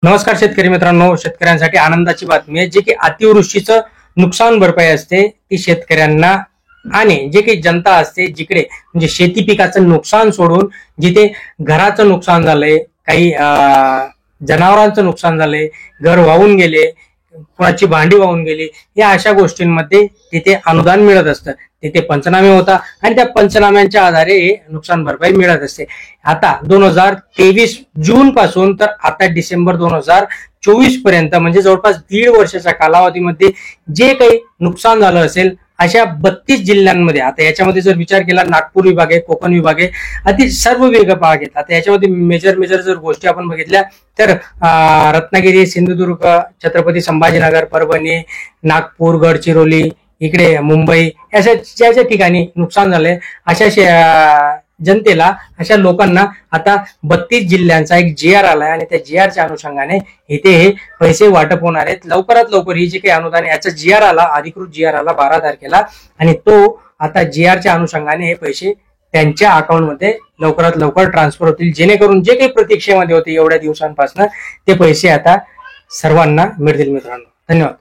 नमस्कार शेतकरी मित्रांनो, शेतकऱ्यांसाठी आनंदाची बातमी आहे. जे की अतिवृष्टीचं नुकसान भरपाई असते ती शेतकऱ्यांना आणि जे काही जनता असते जिकडे म्हणजे शेती पिकाचं नुकसान सोडून जिथे घराचं नुकसान झालंय, काही जनावरांचं नुकसान झालंय, घर वाहून गेले, कोणाची भांडी वाहून गेली, या अशा गोष्टींमध्ये तिथे अनुदान मिळत असतं. तिथे पंचनामे होता आणि त्या पंचनाम्यांच्या आधारे हे नुकसान भरपाई मिळत असते. आता 2023 जून पासून तर आता डिसेंबर 2024 पर्यंत म्हणजे जवळपास 1.5 वर्षाच्या कालावधीमध्ये जे काही नुकसान झालं असेल अशा 32 जिल्ह्यांमध्ये, आता याच्यामध्ये जर विचार केला नागपूर विभाग आहे, कोकण विभाग आहे, अति सर्व विभाग आहेत. आता याच्यामध्ये मेजर जर गोष्टी आपण बघितल्या तर रत्नागिरी, सिंधुदुर्ग, छत्रपती संभाजीनगर, परभणी, नागपूर, गडचिरोली, इकडे मुंबई, अशा ज्या ज्या ठिकाणी नुकसान झालंय अशा जनतेला, अशा लोकांना आता 32 जिल्ह्यांचा एक GR आलाय आणि त्या GRच्या अनुषंगाने इथे हे पैसे वाटप होणार आहेत. लवकरात लवकर ही जी काही अनुदान याचा GR आला, अधिकृत GR आला 12 तारखेला, आणि तो आता GRच्या अनुषंगाने हे पैसे त्यांच्या अकाउंटमध्ये लवकरात लवकर ट्रान्सफर होतील, जेणेकरून जे काही प्रतीक्षेमध्ये होते एवढ्या दिवसांपासून ते पैसे आता सर्वांना मिळतील. मित्रांनो, धन्यवाद.